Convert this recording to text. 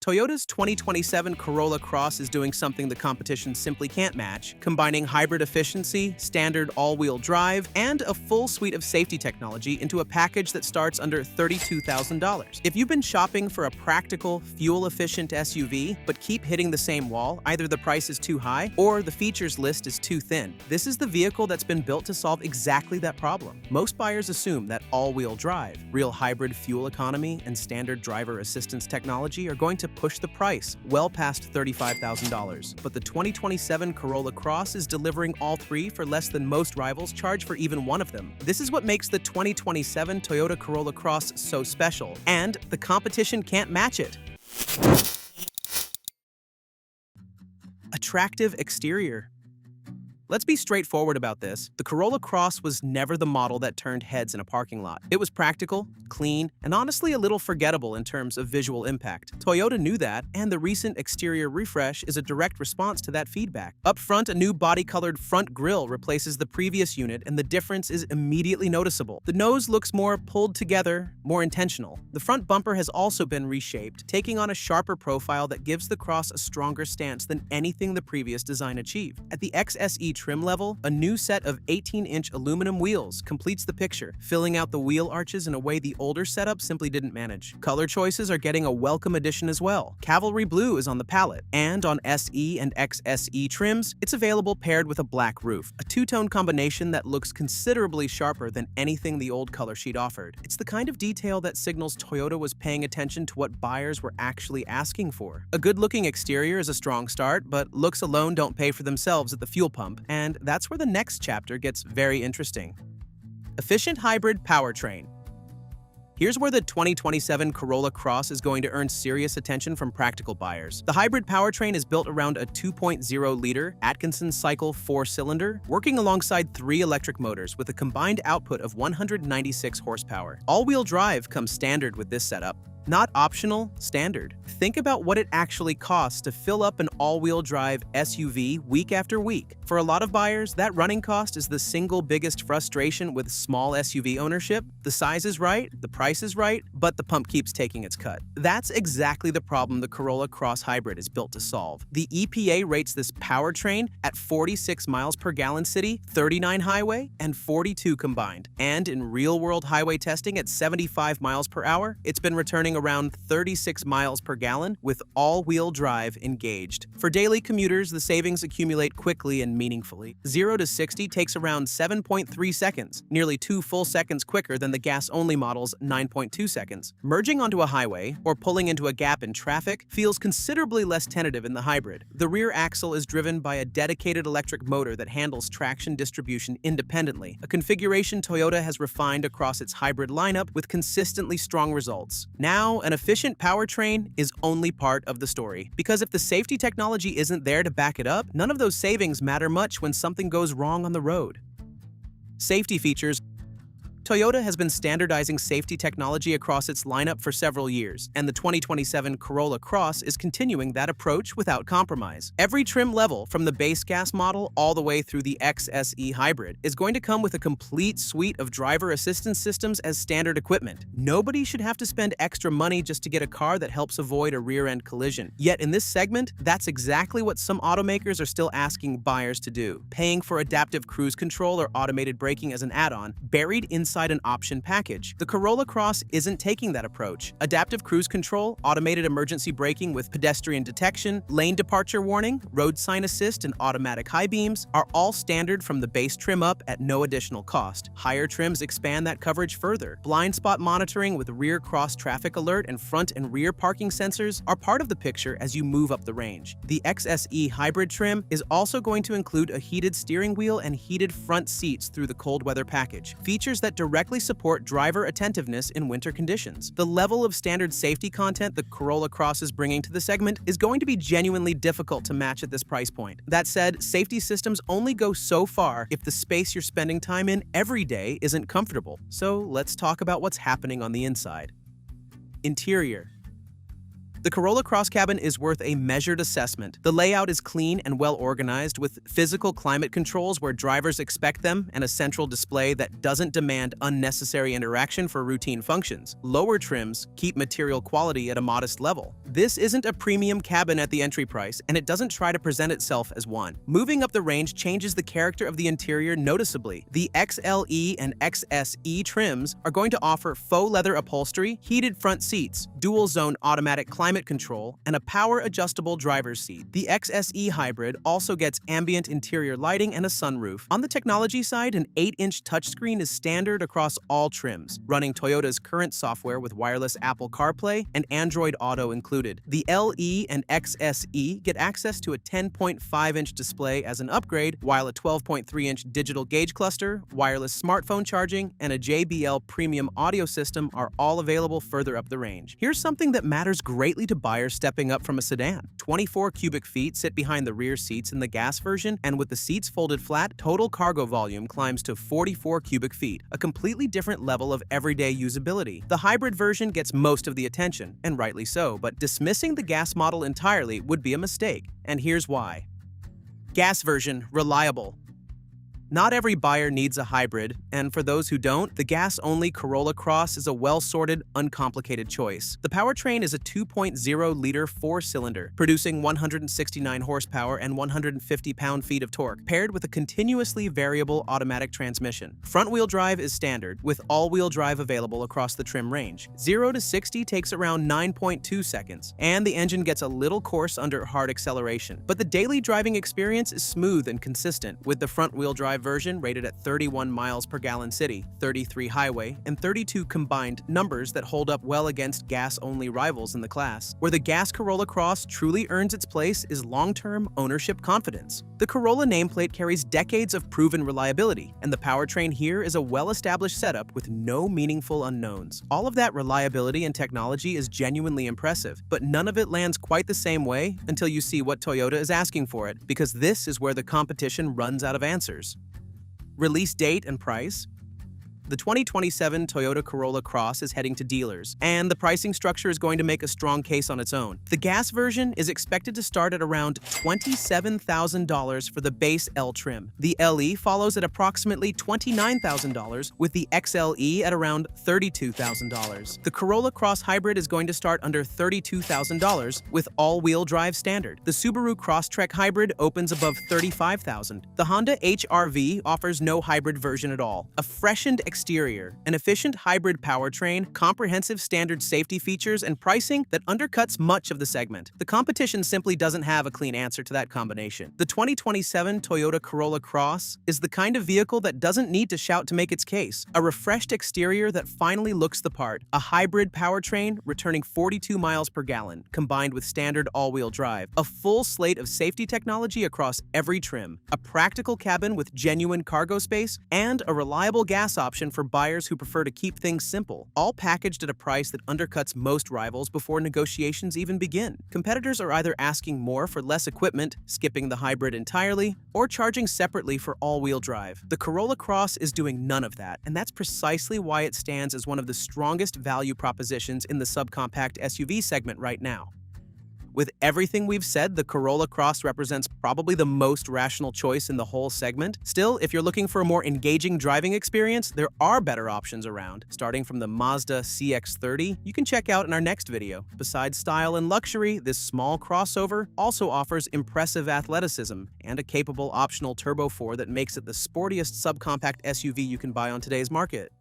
Toyota's 2027 Corolla Cross is doing something the competition simply can't match, combining hybrid efficiency, standard all-wheel drive, and a full suite of safety technology into a package that starts under $32,000. If you've been shopping for a practical, fuel-efficient SUV but keep hitting the same wall, either the price is too high or the features list is too thin, this is the vehicle that's been built to solve exactly that problem. Most buyers assume that all-wheel drive, real hybrid fuel economy, and standard driver assistance technology are going to push the price well past $35,000. But the 2027 Corolla Cross is delivering all three for less than most rivals charge for even one of them. This is what makes the 2027 Toyota Corolla Cross so special, and the competition can't match it. Attractive exterior. Let's be straightforward about this. The Corolla Cross was never the model that turned heads in a parking lot. It was practical, clean, and honestly a little forgettable in terms of visual impact. Toyota knew that, and the recent exterior refresh is a direct response to that feedback. Up front, a new body-colored front grille replaces the previous unit, and the difference is immediately noticeable. The nose looks more pulled together, more intentional. The front bumper has also been reshaped, taking on a sharper profile that gives the Cross a stronger stance than anything the previous design achieved. At the XSE trim level, a new set of 18-inch aluminum wheels completes the picture, filling out the wheel arches in a way the older setup simply didn't manage. Color choices are getting a welcome addition as well. Cavalry blue is on the palette, and on SE and XSE trims, it's available paired with a black roof, a two-tone combination that looks considerably sharper than anything the old color sheet offered. It's the kind of detail that signals Toyota was paying attention to what buyers were actually asking for. A good-looking exterior is a strong start, but looks alone don't pay for themselves at the fuel pump. And that's where the next chapter gets very interesting. Efficient hybrid powertrain. Here's where the 2027 Corolla Cross is going to earn serious attention from practical buyers. The hybrid powertrain is built around a 2.0-liter Atkinson cycle 4-cylinder, working alongside 3 electric motors with a combined output of 196 horsepower. All-wheel drive comes standard with this setup. Not optional, standard. Think about what it actually costs to fill up an all-wheel drive SUV week after week. For a lot of buyers, that running cost is the single biggest frustration with small SUV ownership. The size is right, the price is right, but the pump keeps taking its cut. That's exactly the problem the Corolla Cross Hybrid is built to solve. The EPA rates this powertrain at 46 miles per gallon city, 39 highway, and 42 combined. And in real-world highway testing at 75 miles per hour, it's been returning around 36 miles per gallon with all-wheel drive engaged. For daily commuters, the savings accumulate quickly and meaningfully. 0 to 60 takes around 7.3 seconds, nearly 2 full seconds quicker than the gas-only model's 9.2 seconds. Merging onto a highway or pulling into a gap in traffic feels considerably less tentative in the hybrid. The rear axle is driven by a dedicated electric motor that handles traction distribution independently, a configuration Toyota has refined across its hybrid lineup with consistently strong results. Now, an efficient powertrain is only part of the story, because if the safety technology isn't there to back it up, none of those savings matter much when something goes wrong on the road. Safety features. Toyota has been standardizing safety technology across its lineup for several years, and the 2027 Corolla Cross is continuing that approach without compromise. Every trim level, from the base gas model all the way through the XSE Hybrid, is going to come with a complete suite of driver assistance systems as standard equipment. Nobody should have to spend extra money just to get a car that helps avoid a rear-end collision. Yet in this segment, that's exactly what some automakers are still asking buyers to do, paying for adaptive cruise control or automated braking as an add-on, buried inside an option package. The Corolla Cross isn't taking that approach. Adaptive cruise control, automated emergency braking with pedestrian detection, lane departure warning, road sign assist, and automatic high beams are all standard from the base trim up at no additional cost. Higher trims expand that coverage further. Blind spot monitoring with rear cross traffic alert and front and rear parking sensors are part of the picture as you move up the range. The XSE Hybrid trim is also going to include a heated steering wheel and heated front seats through the cold weather package, features that directly support driver attentiveness in winter conditions. The level of standard safety content the Corolla Cross is bringing to the segment is going to be genuinely difficult to match at this price point. That said, safety systems only go so far if the space you're spending time in every day isn't comfortable. So let's talk about what's happening on the inside. Interior. The Corolla Cross cabin is worth a measured assessment. The layout is clean and well organized, with physical climate controls where drivers expect them and a central display that doesn't demand unnecessary interaction for routine functions. Lower trims keep material quality at a modest level. This isn't a premium cabin at the entry price, and it doesn't try to present itself as one. Moving up the range changes the character of the interior noticeably. The XLE and XSE trims are going to offer faux leather upholstery, heated front seats, dual-zone automatic climate control, and a power-adjustable driver's seat. The XSE hybrid also gets ambient interior lighting and a sunroof. On the technology side, an 8-inch touchscreen is standard across all trims, running Toyota's current software with wireless Apple CarPlay and Android Auto included. The LE and XSE get access to a 10.5-inch display as an upgrade, while a 12.3-inch digital gauge cluster, wireless smartphone charging, and a JBL premium audio system are all available further up the range. Here's something that matters greatly to buyers stepping up from a sedan. 24 cubic feet sit behind the rear seats in the gas version, and with the seats folded flat, total cargo volume climbs to 44 cubic feet, a completely different level of everyday usability. The hybrid version gets most of the attention, and rightly so, but dismissing the gas model entirely would be a mistake, and here's why. Gas version, reliable. Not every buyer needs a hybrid, and for those who don't, the gas-only Corolla Cross is a well-sorted, uncomplicated choice. The powertrain is a 2.0-liter four-cylinder, producing 169 horsepower and 150 pound-feet of torque, paired with a continuously variable automatic transmission. Front-wheel drive is standard, with all-wheel drive available across the trim range. 0 to 60 takes around 9.2 seconds, and the engine gets a little coarse under hard acceleration. But the daily driving experience is smooth and consistent, with the front-wheel drive version rated at 31 miles per gallon city, 33 highway, and 32 combined, numbers that hold up well against gas-only rivals in the class. Where the gas Corolla Cross truly earns its place is long-term ownership confidence. The Corolla nameplate carries decades of proven reliability, and the powertrain here is a well-established setup with no meaningful unknowns. All of that reliability and technology is genuinely impressive, but none of it lands quite the same way until you see what Toyota is asking for it, because this is where the competition runs out of answers. Release date and price. The 2027 Toyota Corolla Cross is heading to dealers, and the pricing structure is going to make a strong case on its own. The gas version is expected to start at around $27,000 for the base L trim. The LE follows at approximately $29,000, with the XLE at around $32,000. The Corolla Cross Hybrid is going to start under $32,000 with all-wheel drive standard. The Subaru Crosstrek Hybrid opens above $35,000. The Honda HR-V offers no hybrid version at all. A freshened exterior, an efficient hybrid powertrain, comprehensive standard safety features, and pricing that undercuts much of the segment. The competition simply doesn't have a clean answer to that combination. The 2027 Toyota Corolla Cross is the kind of vehicle that doesn't need to shout to make its case. A refreshed exterior that finally looks the part. A hybrid powertrain returning 42 miles per gallon, combined with standard all-wheel drive. A full slate of safety technology across every trim. A practical cabin with genuine cargo space, and a reliable gas option for buyers who prefer to keep things simple, all packaged at a price that undercuts most rivals before negotiations even begin. Competitors are either asking more for less equipment, skipping the hybrid entirely, or charging separately for all-wheel drive. The Corolla Cross is doing none of that, and that's precisely why it stands as one of the strongest value propositions in the subcompact SUV segment right now. With everything we've said, the Corolla Cross represents probably the most rational choice in the whole segment. Still, if you're looking for a more engaging driving experience, there are better options around. Starting from the Mazda CX-30, you can check out in our next video. Besides style and luxury, this small crossover also offers impressive athleticism and a capable optional Turbo 4 that makes it the sportiest subcompact SUV you can buy on today's market.